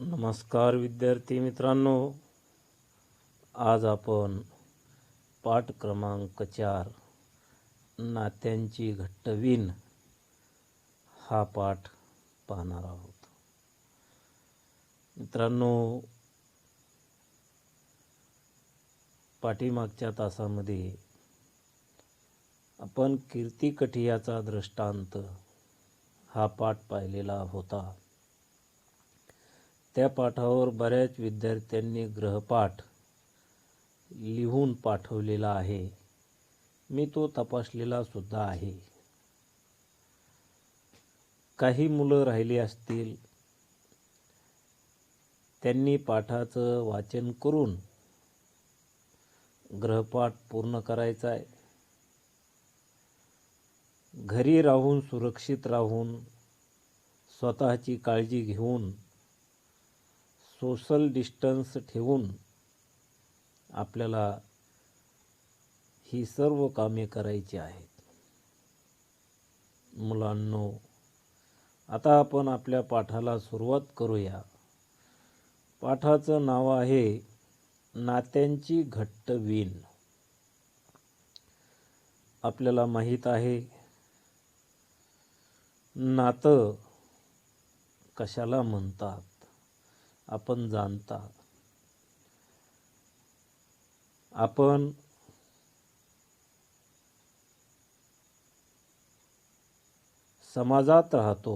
नमस्कार विद्यार्थी मित्रांनो, आज आपण पाठ क्रमांक 4 नात्यांची घट्ट वीण हा पाठ पाहणार आहोत. मित्रांनो, पाठीमागच्या तासामध्ये आपण कीर्ती कठियाचा दृष्टांत हा पाठ पाहिलेला होता. त्या पाठावर बऱ्याच विद्यार्थ्यांनी गृहपाठ लिहून पाठवलेला आहे. मी तो तपासलेला सुद्धा आहे. काही मुलं राहिली असतील, त्यांनी पाठाचं वाचन करून गृहपाठ पूर्ण करायचा आहे. घरी राहून, सुरक्षित राहून, स्वतःची काळजी घेऊन, सोशल डिस्टन्स ठेवून आपल्याला ही सर्व कामे करायची आहेत. मुलांनो, आता आपण आपल्या पाठाला सुरुवात करूया. पाठाचं नाव आहे नात्यांची घट्ट वीण. आपल्याला माहीत आहे, नातं कशाला म्हणतात आपण जाणता. आपण समाजात राहतो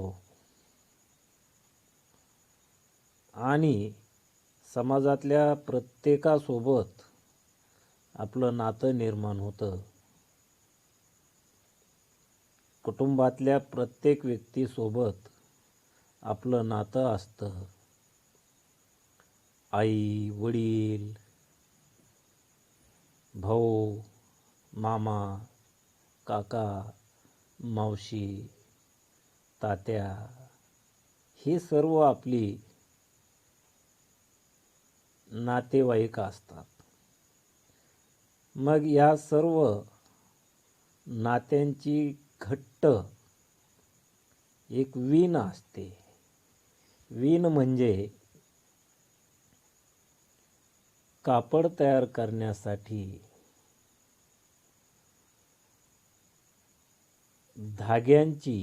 आणि समाजातल्या प्रत्येकासोबत आपलं नातं निर्माण होतं. कुटुंबातल्या प्रत्येक व्यक्तीसोबत आपलं नातं असतं. आई, वडील, भाऊ, मामा, काका, मावशी, तात्या, हे सर्व आपली नातेवाईक असतात. मग या सर्व नात्यांची घट्ट एक वीण असते. वीण म्हणजे कापड तयार करण्यासाठी धाग्यांची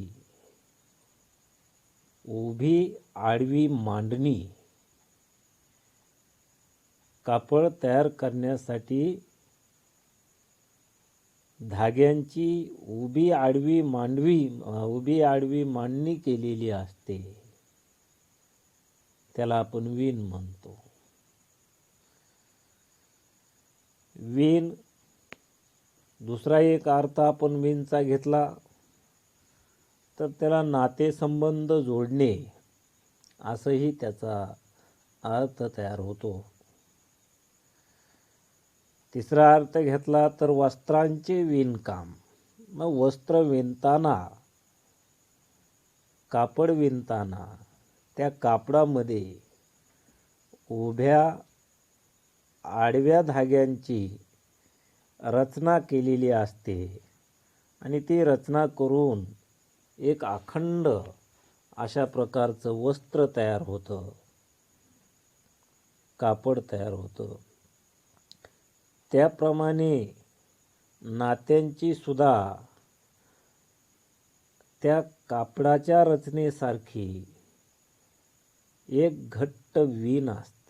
उभी आडवी मांडणी. कापड तयार करण्यासाठी धाग्यांची उभी आडवी मांडणी केलेली असते. त्याला आपण वीण म्हणतो. वीण, दुसरा एक अर्थ आपण वीणचा घेतला तर त्याला नातेसंबंध जोडणे असंही त्याचा अर्थ तयार होतो. तिसरा अर्थ घेतला तर वस्त्रांचे विणकाम. मग वस्त्र विणताना, कापड विणताना त्या कापडामध्ये उभ्या आडव्या धाग्यांची रचना केलेली असते आणि ती रचना करून एक अखंड अशा प्रकारचं वस्त्र तयार होतं, कापड तयार होतं. त्याप्रमाणे नात्यांची सुद्धा त्या कापडाच्या रचनेसारखी एक घट्ट वीण असते.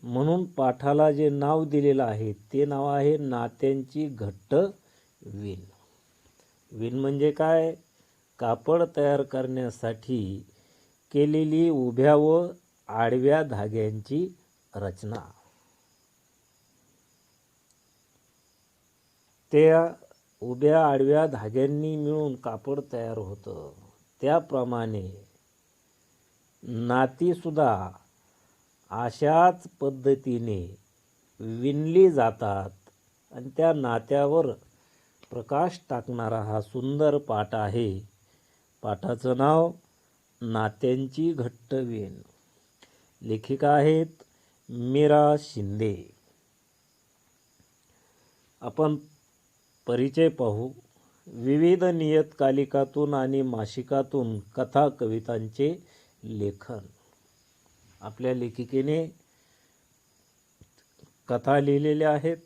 म्हणून पाठाला जे नाव दिलेलं आहे ते नाव आहे नात्यांची घट्ट वीण. वीण म्हणजे काय? कापड तयार करण्यासाठी केलेली उभ्या व आडव्या धाग्यांची रचना. त्या उभ्या आडव्या धाग्यांनी मिळून कापड तयार होतं. त्याप्रमाणे नाती सुद्धा अशाच पद्धतीने विणली जातात आणि त्या नात्यावर प्रकाश टाकणारा हा सुंदर पाठ आहे. पाठाचं नाव नात्यांची घट्ट वीण. लेखिका आहेत मीरा शिंदे. आपण परिचय पाहू. विविध नियतकालिकातून आणि मासिकातून कथा कवितांचे लेखन. आपल्या लेखिकेने कथा लिहिलेल्या आहेत,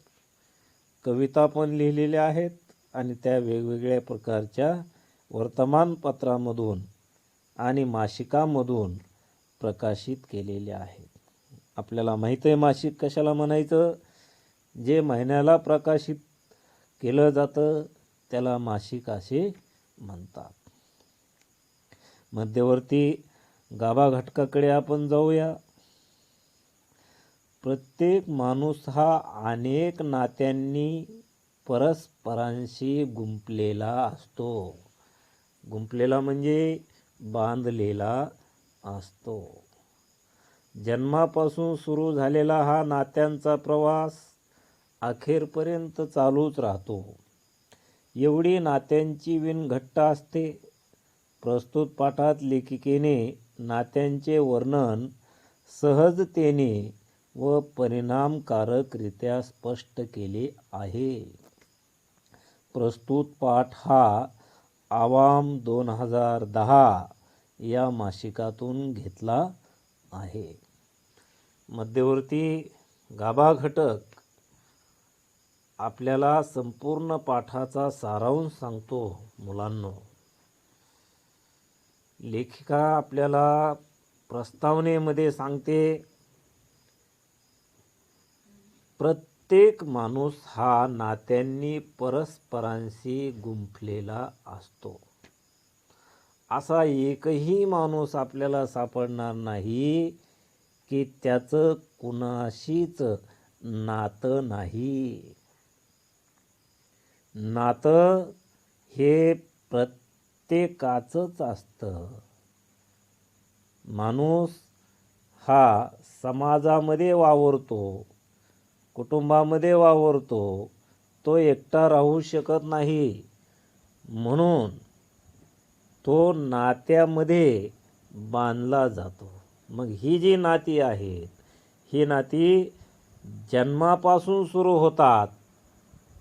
कविता पण लिहिलेल्या आहेत आणि त्या वेगवेगळ्या प्रकारच्या वर्तमानपत्रामधून आणि मासिकामधून प्रकाशित केलेल्या आहेत. आपल्याला माहीत आहे मासिक कशाला म्हणायचं? जे महिन्याला प्रकाशित केलं जातं त्याला मासिक असे म्हणतात. मध्यवर्ती गाभा घटकाकडे आपण जाऊया. प्रत्येक माणूस हा अनेक नात्यांनी परस्परांशी गुंपलेला असतो. गुंपलेला म्हणजे बांधलेला असतो. जन्मापासून सुरू झालेला हा नात्यांचा प्रवास अखेरपर्यंत चालूच राहतो. एवढी नात्यांची विण घट्ट असते. प्रस्तुत पाठात लेखिकेने नात्यांचे वर्णन सहजतेने व परिणामकारकरित्या स्पष्ट केले आहे. प्रस्तुत पाठ हा आवाम 2010 या मासिकातून घेतला आहे. मध्यवर्ती गाभा घटक आपल्याला संपूर्ण पाठाचा सारांश सांगतो. मुलांनो, लेखिका आपल्याला प्रस्तावनेमध्ये सांगते, प्रत्येक माणूस हा नात्यांनी परस्परांशी गुंफलेला असतो. असा एकही माणूस आपल्याला सापडणार नाही की त्याचं कुणाशीच नातं नाही. नातं हे प्रत्येकाचंच असतं. माणूस हा समाजामध्ये वावरतो, कुटुंबामध्ये वावरतो, तो एकटा राहू शकत नाही. म्हणून तो नात्यामध्ये बांधला जातो. मग ही जी नाती आहेत, ही नाती जन्मापासून सुरू होतात.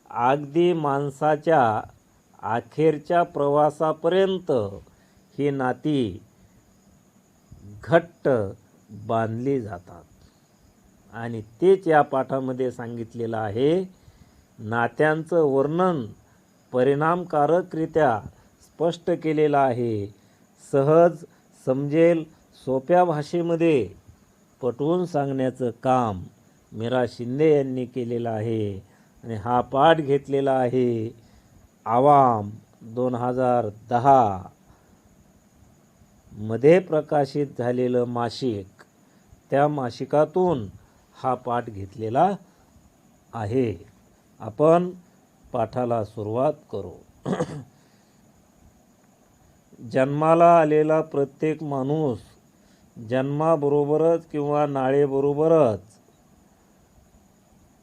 अगदी माणसाच्या अखेरच्या प्रवासापर्यंत ही नाती घट्ट बांधली जातात. आणि तेच या पाठामध्ये सांगितलेलं आहे. नात्यांचं वर्णन परिणामकारकरित्या स्पष्ट केलेलं आहे. सहज समजेल सोप्या भाषेमध्ये पटवून सांगण्याचं काम मीरा शिंदे यांनी केलेलं आहे. आणि हा पाठ घेतलेला आहे आवाम 2010 मध्ये प्रकाशित झालेलं मासिक, त्या मासिकातून हा पाठ घेतलेला आहे. आपण पाठाला सुरुवात करू. जन्माला आलेला प्रत्येक माणूस जन्माबरोबरच किंवा नाळेबरोबरच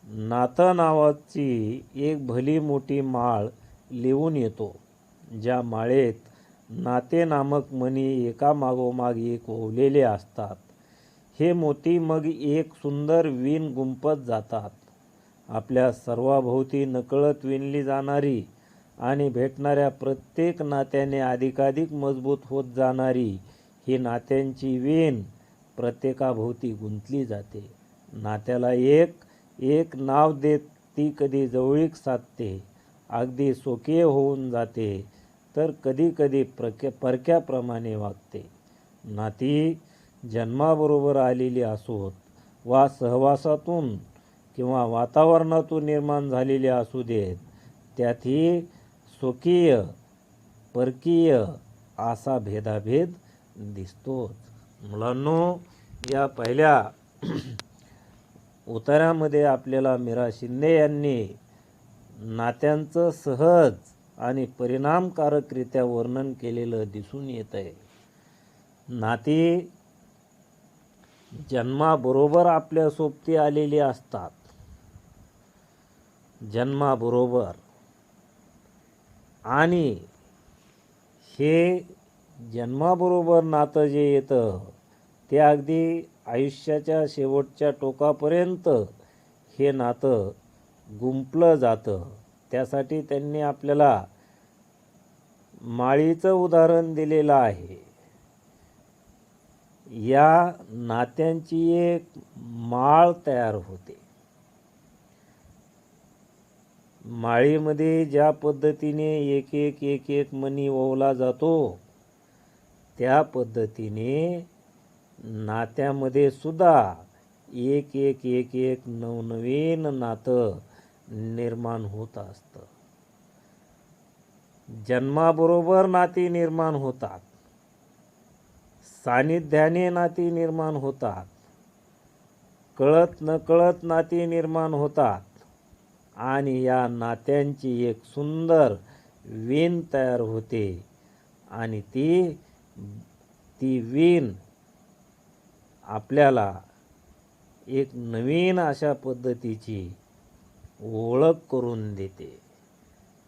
नातं नावाची एक भली मोठी माळ लिहून येतो. ज्या माळेत नाते नामक मणी एकामागोमाग एक ओवलेले असतात. हे मोती मग एक सुंदर विण गुंफत जातात. आपल्या सर्वाभोवती नकळत विणली जाणारी आणि भेटणाऱ्या प्रत्येक नात्याने अधिकाधिक मजबूत होत जाणारी ही नात्यांची विण प्रत्येकाभोवती गुंतली जाते. नात्याला एक नाव देत ती कधी जवळीक साधते, अगदी स्वकीय होऊन जाते, तर कधी कधी परक्याप्रमाणे वागते. नाती जन्माबरोबर आलेली असोत वा सहवासातून किंवा वातावरणातून निर्माण झालेली असू देत, त्यातही स्वकीय परकीय असा भेदाभेद दिसतोच. मुलांनो, या पहिल्या उतार्यामध्ये आपल्याला मीरा शिंदे यांनी नात्यांचं सहज आणि परिणामकारकरित्या वर्णन केलेलं दिसून येत आहे. नाती जन्माबरोबर आपल्या सोबती आलेली असतात. जन्माबरोबर. आणि हे जन्माबरोबर नातं जे येतं ते अगदी आयुष्याच्या शेवटच्या टोकापर्यंत हे नातं गुंफलं जातं. त्यासाठी त्यांनी आपल्याला माळीचं उदाहरण दिलेलं आहे. या नात्यांची एक माळ तयार होते. माळीमध्ये ज्या पद्धतीने एक एक एक एक मणी ओवला जातो, त्या पद्धतीने नात्यामध्ये सुद्धा एक एक एक एक नवनवीन नातं निर्माण होत असतं. जन्माबरोबर नाती निर्माण होतात, सानिध्याने नाती निर्माण होतात, कळत नकळत नाती निर्माण होतात आणि या नात्यांची एक सुंदर वीण तयार होते आणि ती वीण आपल्याला एक नवीन अशा पद्धतीची ओळख करून देते.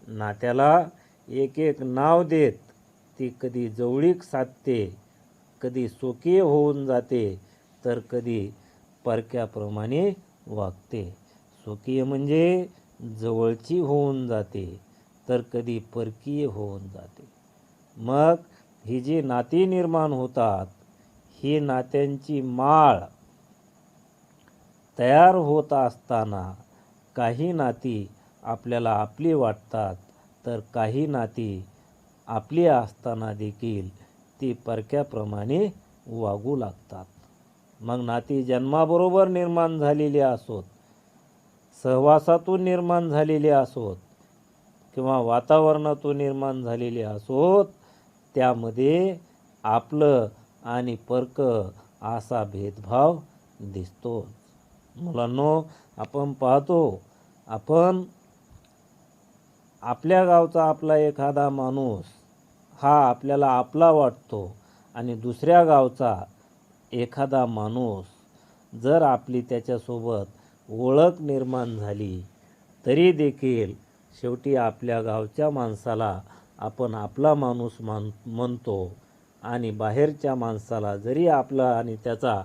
नात्याला एक एक नाव देत ती कधी जवळीक साधते, कधी स्वकीय होऊन जाते, तर कधी परक्याप्रमाणे वागते. स्वकीय म्हणजे जवळची होऊन जाते, तर कधी परकीय होऊन जाते. मग ही जी नाती निर्माण होतात, ही नात्यांची माळ तयार होत असताना काही नाती आपल्याला आपली वाटतात, तर काही नाती आपली असताना देखील ती परक्याप्रमाणे वागू लागतात. मग नाती जन्माबरोबर निर्माण झालेली असोत, सहवासातून निर्माण झालेली असोत किंवा वातावरणातून निर्माण झालेली असोत, त्यामध्ये आपलं आणि परक असा भेदभाव दिसतो. मुलांनो, आपण पाहतो, आपण आपल्या गावचा आपला एखादा माणूस हा आपल्याला आपला वाटतो आणि दुसऱ्या गावचा एखादा माणूस जर आपली त्याच्यासोबत ओळख निर्माण झाली, तरी देखील शेवटी आपल्या गावच्या माणसाला आपण आपला माणूस म्हणतो आणि बाहेरच्या माणसाला जरी आपला आणि त्याचा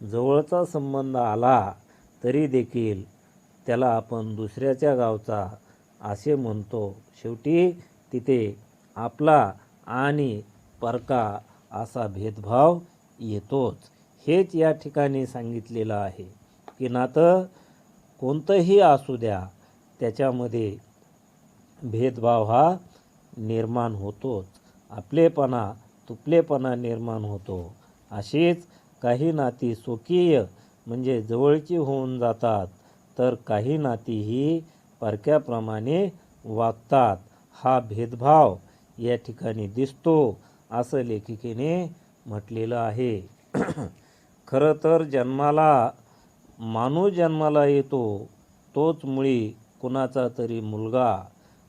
जवळचा संबंध आला, तरी देखील त्याला आपण दुसऱ्याच्या गावचा असे म्हणतो. शेवटी तिथे आपला आणि परका असा भेदभाव येतोच. हेच या ठिकाणी सांगितलेलं आहे की नातं कोणतंही असू द्या, त्याच्यामध्ये भेदभाव हा निर्माण होतोच. आपलेपणा तुपलेपणा निर्माण होतो. अशीच काही नाती स्वकीय म्हणजे जवळची होऊन जातात, तर काही नाती ही परक्याप्रमाणे वागतात. हा भेदभाव या ठिकाणी दिसतो, असं लेखिकेने म्हटलेलं आहे. खरं तर माणूस जन्माला येतो, तोच मुळी कुणाचा तरी मुलगा,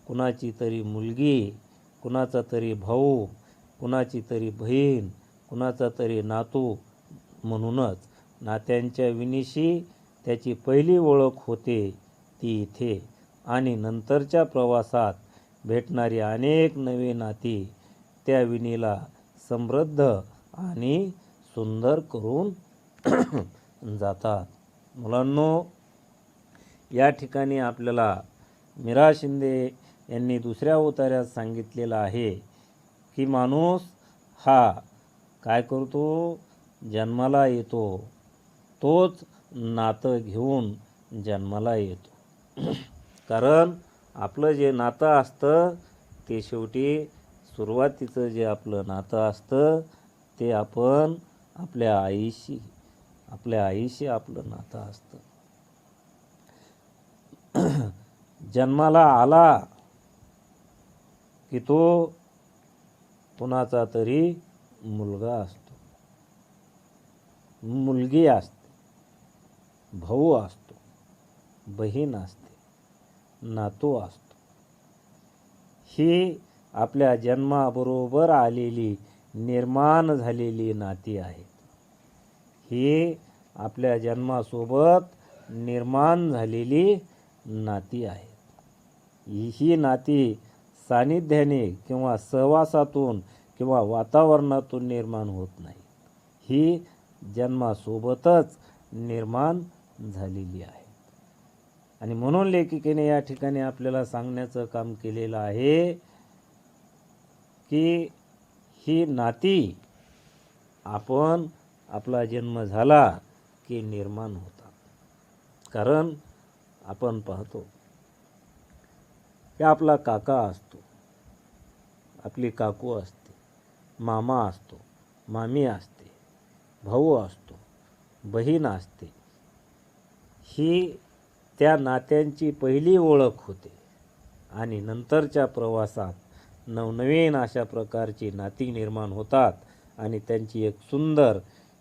कुणाची तरी मुलगी, कुणाचा तरी भाऊ, कुणाची तरी बहीण, कुणाचा तरी नातू. म्हणूनच नात्यांच्या विणीशी त्याची पहिली ओळख होते ती इथे, आणि नंतरच्या प्रवासात भेटणारी अनेक नवी नाती त्या विणीला समृद्ध आणि सुंदर करून जातात. मुलांनो, या ठिकाणी आपल्याला मीरा शिंदे यांनी दुसऱ्या उतार्यात सांगितलेलं आहे की माणूस हा काय करतो, जन्माला येतो, तोच नातं घेऊन जन्माला येतो. कारण आपलं जे नातं असतं ते शेवटी सुरुवातीचं जे आपलं नातं असतं ते आपण आपल्या आईशी आपलं नातं असतं. जन्माला आला की तो कुणाचा तरी मुलगा असतो, मुलगी असते, भाऊ असतो, बहीण असते, नातू असतो. ही आपल्या जन्माबरोबर आलेली निर्माण झालेली नाती आहेत. ही आपल्या जन्मासोबत निर्माण झालेली नाती आहेत. ही नाती सानिध्याने किंवा सहवासातून किंवा वातावरणातून निर्माण होत नाही. ही जन्मासोबतच निर्माण झालेली आहे. आणि म्हणून लेखिकेने या ठिकाणी आपल्याला सांगण्याचं काम केलेलं आहे की ही नाती आपण आपला जन्म झाला की निर्माण होतात. कारण आपण पाहतो की आपला काका असतो, आपली काकू असते, मामा असतो, मामी असते, भाऊ असतो, बहीण असते. ही त्या नात्यांची पहिली ओळख होते आणि नंतरच्या प्रवासात नवनवीन अशा प्रकारची नाती निर्माण होतात आणि त्यांची एक सुंदर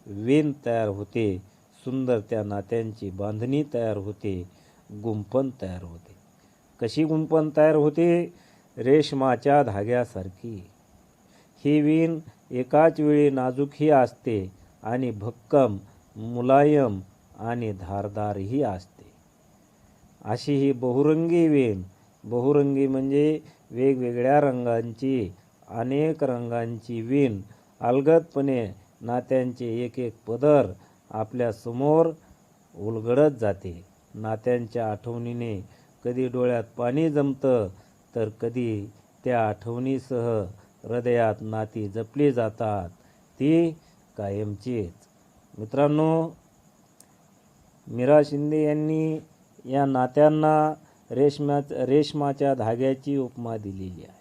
वीण तयार होते, सुंदर त्या नात्यांची बांधणी तयार होते, गुंफण तयार होते. कशी गुंफण तयार होते? रेशमाच्या धाग्यासारखी. ही वीण एकाच वेळी नाजूकही असते आणि भक्कम, मुलायम आणि धारदारही असते. अशी ही बहुरंगी वीण, बहुरंगी म्हणजे वेगवेगळ्या रंगांची, अनेक रंगांची वीण अलगदपणे नात्यांचे एक एक पदर आपल्यासमोर उलगडत जाते. नात्यांच्या आठवणीने कधी डोळ्यात पाणी जमतं, तर कधी त्या आठवणीसह हृदयात नाती जपली जातात, ती कायमचीच. मित्रांनो, मीरा शिंदे यांनी या नात्यांना रेशमाच्या धाग्याची उपमा दिलेली आहे.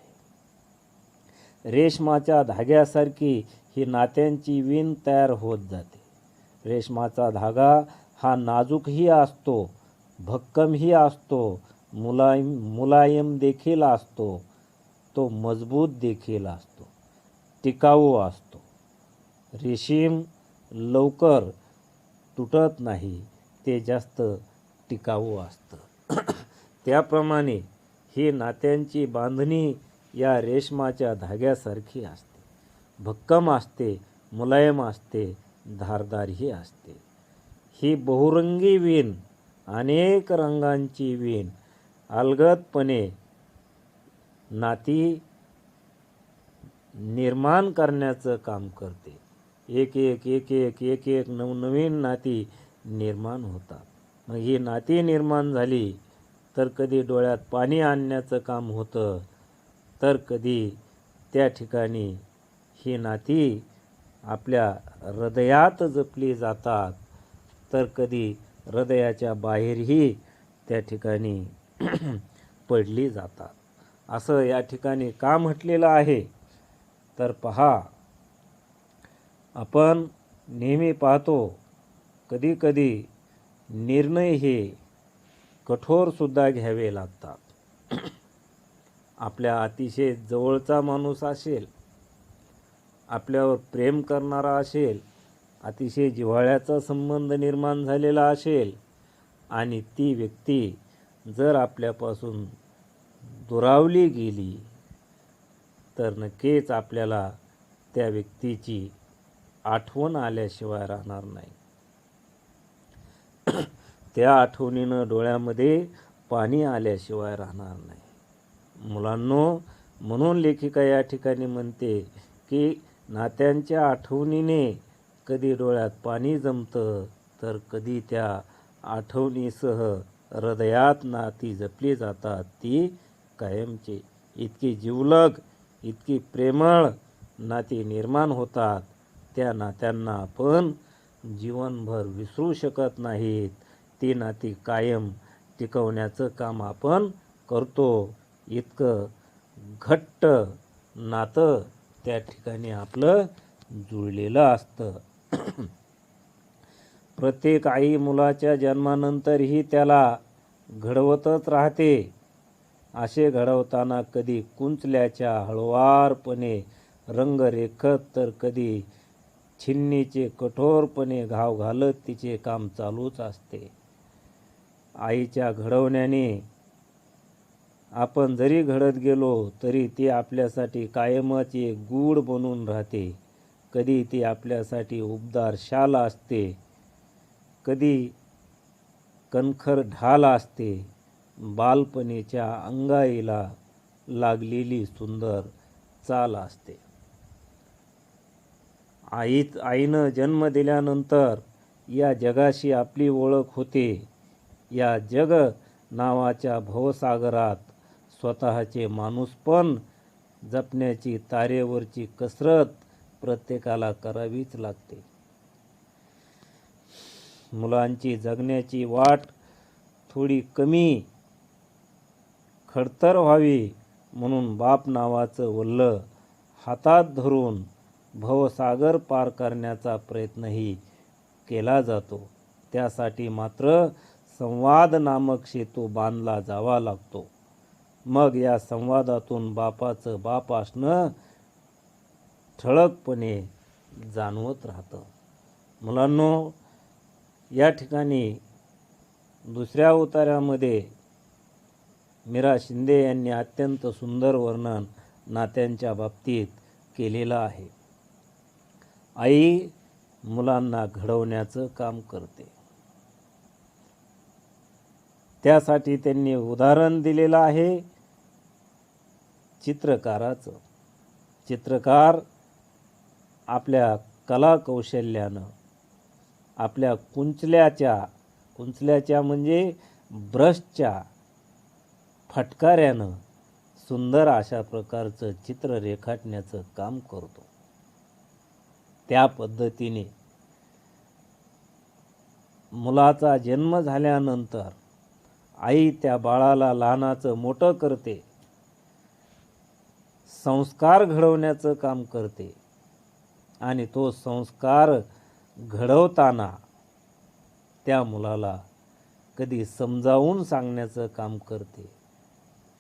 रेशमाच्या धाग्यासारखी ही नात्यांची वीण तयार होत जाते. रेशमाचा धागा हा नाजूकही असतो, भक्कमही असतो, मुलायम देखील असतो, तो मजबूत देखील असतो, टिकाऊ असतो. रेशीम लवकर तुटत नाही, ते जास्त टिकाऊ असतं. त्याप्रमाणे ही नात्यांची बांधणी या रेशमाच्या धाग्यासारखी असते, भक्कम असते, मुलायम असते, धारदारही असते. ही बहुरंगी वीण, अनेक रंगांची वीण अलगदपणे नाती निर्माण करण्याचं काम करते. एक एक नवनवीन नाती निर्माण होतात. मग ही नाती निर्माण झाली तर कधी डोळ्यात पाणी आणण्याचं काम होतं, तर कधी त्या ठिकाणी ही नाती आपल्या हृदयात जपली जातात, तर कधी हृदयाच्या बाहेरही त्या ठिकाणी पडली जातात. असं या ठिकाणी का म्हटलेलं आहे? तर पहा, आपण नेहमी पाहतो कधीकधी निर्णय हे कठोरसुद्धा घ्यावे लागतात. आपल्या अतिशय जवळचा माणूस असेल, आपल्यावर प्रेम करणारा असेल, अतिशय जिव्हाळ्याचा संबंध निर्माण झालेला असेल आणि ती व्यक्ती जर आपल्यापासून दुरावली गेली, तर नक्कीच आपल्याला त्या व्यक्तीची आठवण आल्याशिवाय राहणार नाही. त्या आठवणीनं डोळ्यामध्ये पाणी आल्याशिवाय राहणार नाही. मुलांनो, म्हणून लेखिका या ठिकाणी म्हणते की नात्यांच्या आठवणीने कधी डोळ्यात पाणी जमतं, तर कधी त्या आठवणीसह हृदयात नाती जपली जातात, ती कायमची. इतकी जिवलग, इतकी प्रेमळ नाती निर्माण होतात. त्या नात्यांना आपण जीवनभर विसरू शकत नाहीत. ती नाती कायम टिकवण्याचं काम आपण करतो. इतकं घट्ट नातं त्या ठिकाणी आपलं जुळलेलं असतं. प्रत्येक आई मुलाच्या जन्मानंतरही त्याला घडवतच राहते. असे घडवताना कधी कुंचल्याच्या हळुवारपणे रंग रेखत, तर कधी छिन्नीचे कठोरपणे घाव घालत तिचे काम चालूच असते. आईच्या घडवण्याने आपण जरी घडत गेलो तरी ती आपल्यासाठी कायमच एक गूढ बनून राहते. कधी ती आपल्यासाठी उबदार शाल असते, कधी कणखर ढाल असते, बालपणीच्या अंगाईला लागलेली सुंदर चाल असते. आईनं जन्म दिल्यानंतर या जगाशी आपली ओळख होते. या जग नावाच्या भवसागरात स्वतःचे माणूसपण जपण्याची तारेवरची कसरत प्रत्येकाला करावीच लागते. मुलांची जगण्याची वाट थोडी कमी खडतर व्हावी म्हणून बाप नावाचं वल्ल हातात धरून भवसागर पार करण्याचा प्रयत्नही केला जातो. त्यासाठी मात्र संवाद नामक सेतू बांधला जावा लागतो. मग या संवादातून बापाचं बाप असणं ठळकपणे जाणवत राहतं. मुलांनो, या ठिकाणी दुसऱ्या उतार्यामध्ये मीरा शिंदे यांनी अत्यंत सुंदर वर्णन नात्यांच्या बाबतीत केलेलं आहे. आई मुलांना घडवण्याचं काम करते. त्यासाठी त्यांनी उदाहरण दिलेलं आहे चित्रकाराचं. चित्रकार आपल्या कलाकौशल्यानं, आपल्या कुंचल्याच्या म्हणजे ब्रशच्या फटकाऱ्यानं सुंदर अशा प्रकारचं चित्र रेखाटण्याचं काम करतो. त्या पद्धतीने मुलाचा जन्म झाल्यानंतर आई त्या बाळाला लहानाचं मोठं करते, संस्कार घडवण्याचं काम करते आणि तो संस्कार घडवताना त्या मुलाला कधी समजावून सांगण्याचं काम करते,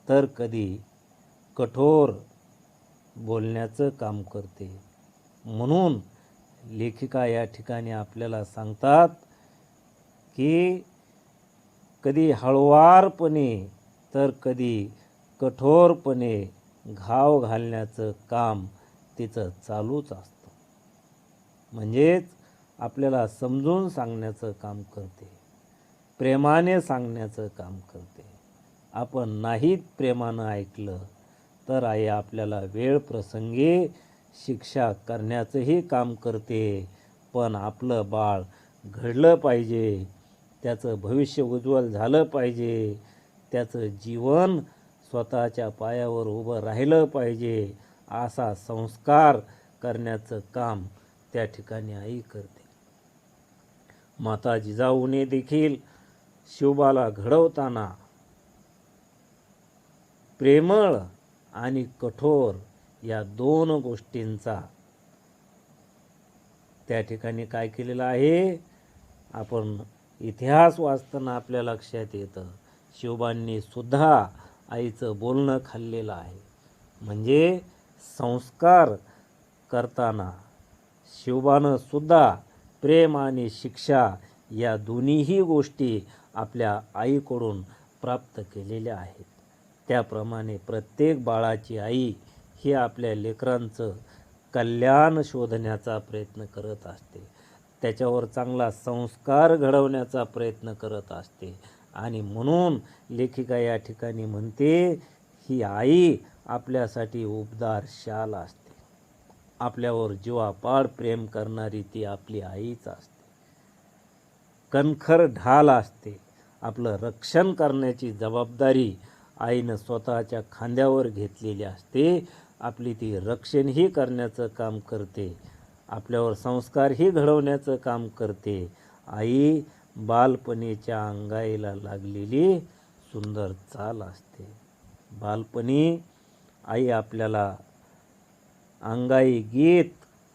तर कधी कठोर बोलण्याचं काम करते. म्हणून लेखिका या ठिकाणी आपल्याला सांगतात की कधी हळुवारपणे तर कधी कठोरपणे घाव घालण्याचं काम तिचं चालूच असतं. म्हणजेच आपल्याला समजून सांगण्याचं काम करते, प्रेमाने सांगण्याचं काम करते. आपण नाहीत प्रेमानं ऐकलं तर आई आपल्याला वेळ प्रसंगी शिक्षा करण्याचंही काम करते. पण आपलं बाळ घडलं पाहिजे, त्याचं भविष्य उज्ज्वल झालं पाहिजे, त्याचं जीवन स्वतःच्या पायावर उभं राहिलं पाहिजे, असा संस्कार करण्याचं काम त्या ठिकाणी आई करते. माता जिजाऊने देखील शिवबाला घडवताना प्रेमळ आणि कठोर या दोन गोष्टींचा त्या ठिकाणी काय केलेलं आहे. आपण इतिहास वाचताना आपल्या लक्षात येतं शिवबांनी सुद्धा आईचं बोलणं खाल्लेलं आहे. म्हणजे संस्कार करताना शिवबानं सुद्धा प्रेम आणि शिक्षा या दोन्हीही गोष्टी आपल्या आईकडून प्राप्त केलेल्या आहेत. त्याप्रमाणे प्रत्येक बाळाची आई ही आपल्या लेकरांचं कल्याण शोधण्याचा प्रयत्न करत असते, त्याच्यावर चांगला संस्कार घडवण्याचा प्रयत्न करत असते. आणि म्हणून लेखिका या ठिकाणी म्हणते ही आई आपल्यासाठी उबदार शाल असते. आपल्यावर जीवापाड प्रेम करणारी ती आपली आईच असते. कणखर ढाल असते. आपलं रक्षण करण्याची जबाबदारी आईनं स्वतःच्या खांद्यावर घेतलेली असते. आपली ती रक्षणही करण्याचं काम करते, आपल्यावर संस्कारही घडवण्याचं काम करते. आई बालपणीच्या अंगाईला लागलेली सुंदर चाल असते. बालपणी आई आपल्याला अंगाई गीत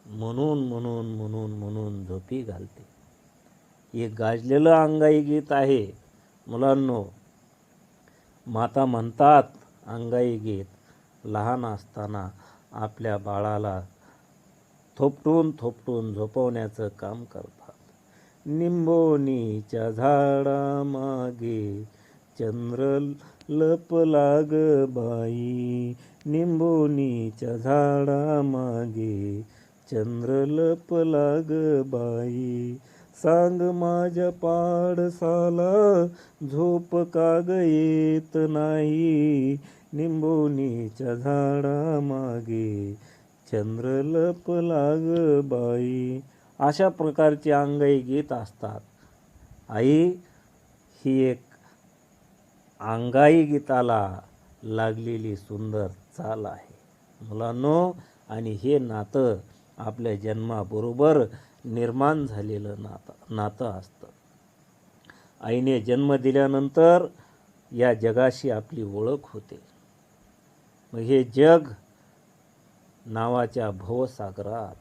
म्हणून म्हणून म्हणून म्हणून झोपी घालते. एक गाजलेलं अंगाई गीत आहे मुलांनो. माता म्हणतात अंगाई गीत लहान असताना आपल्या बाळाला थोपटून थोपटून झोपवण्याचं काम करतात. निंबोनीच्या झाडामागे चंद्र लपला ग बाई, निंबोनीच्या झाडामागे चंद्र लपला ग बाई, सांग माझ्या पाडसाला झोप का ग येत नाही, निंबोनीच्या झाडामागे चंद्र लपला ग बाई. अशा प्रकारची अंगाई गीत असतात. आई ही एक अंगाई गीताला लागलेली सुंदर चाल आहे. मुलांनो, आणि हे नातं आपल्या जन्माबरोबर निर्माण झालेलं नातं असतं. आईने जन्म दिल्यानंतर या जगाशी आपली ओळख होते. मग हे जग नावाच्या भवसागरात,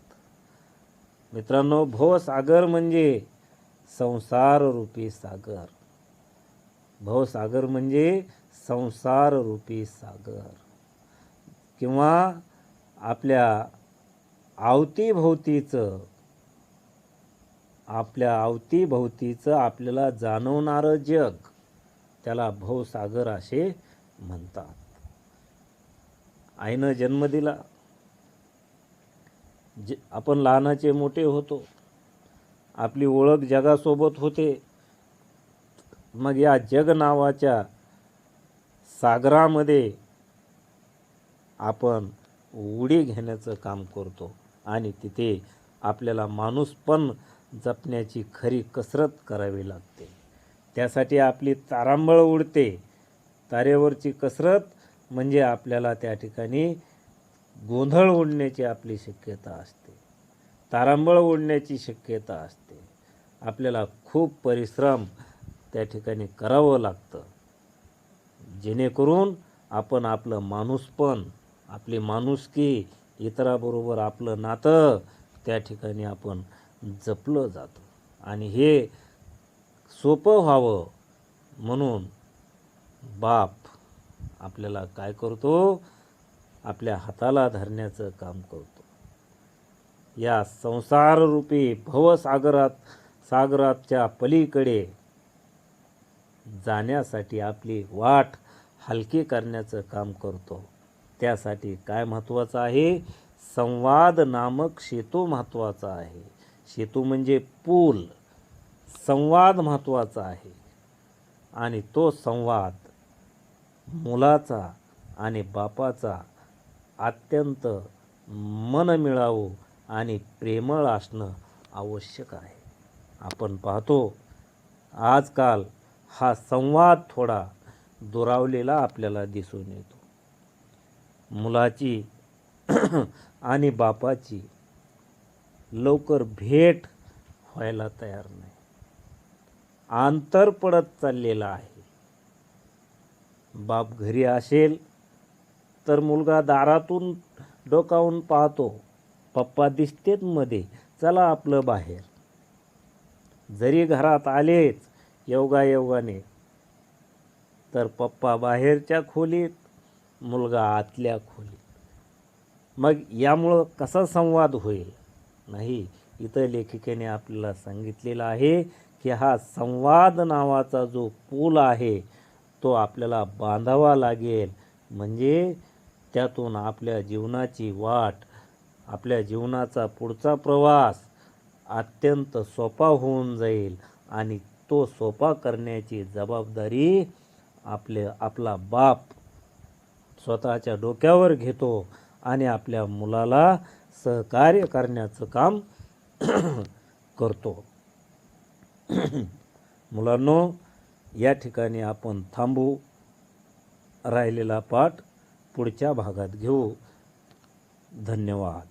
मित्रांनो, भवसागर म्हणजे संसार रूपी सागर. भवसागर म्हणजे संसार रूपी सागर, किंवा आपल्या अवतीभोवतीचं आपल्याला जाणवणारं जग, त्याला भवसागर असे म्हणतात. आईनं जन्म दिला, आपण लहानाचे मोठे होतो, आपली ओळख जगासोबत होते. मग या जग नावाच्या सागरामध्ये आपण उडी घेण्याचं काम करतो आणि तिथे आपल्याला माणूसपण जपण्याची खरी कसरत करावी लागते. त्यासाठी आपली तारांबळ उडते. तारेवरची कसरत म्हणजे आपल्याला त्या ठिकाणी गोंधळ उडण्याची आपली शक्यता असते, तारांबळ उडण्याची शक्यता असते. आपल्याला खूप परिश्रम त्या ठिकाणी करावं लागतं, जेणेकरून आपण आपलं माणूसपण, आपली माणुसकी, इतराबरोबर आपलं नातं त्या ठिकाणी आपण जपलं जातं. आणि हे सोपं व्हावं म्हणून बाप आपल्याला काय करतो, आपल्या हाताला धरण्याचं काम करतो. या संसाररूपी सागराच्या पलीकडे जाण्यासाठी आपली वाट हलकी करण्याचं काम करतो. त्यासाठी काय महत्त्वाचं आहे, संवाद नामक सेतू महत्त्वाचा आहे. सेतू म्हणजे पूल, संवाद महत्त्वाचा आहे. आणि तो संवाद मुलाचा आणि बापाचा अत्यंत मनमिळावू आणि प्रेमळ असणं आवश्यक आहे. आपण पाहतो आजकाल हा संवाद थोडा दुरावलेला आपल्याला दिसून येतो. मुलाची आणि बापाची लवकर भेट व्हायला तयार नाही, अंतर पडत चाललेलं आहे. बाप घरी असेल तर मुलगा दारातून डोकावून पाहतो, पप्पा दिसतेत मध्ये, चला आपलं बाहेर. जरी घरात आलेच योगायोगाने, तर पप्पा बाहेरच्या खोलीत, मुलगा आतल्या खोलीत. मग यामुळं कसा संवाद होईल? नाही, इथं लेखिकेने आपल्याला सांगितलेलं आहे की हा संवाद नावाचा जो पूल आहे तो आपल्याला बांधावा लागेल. म्हणजे त्यातून आपल्या जीवनाची वाट, आपल्या जीवनाचा पुढचा प्रवास अत्यंत सोपा होऊन जाईल. आणि तो सोपा करण्याची जबाबदारी आपला बाप स्वतःच्या डोक्यावर घेतो आणि आपल्या मुलाला सहकार्य करण्याचं काम करतो. मुलांनो, या ठिकाणी आपण थांबू. राहिलेला पाठ पुढच्या भागात घेऊ. धन्यवाद.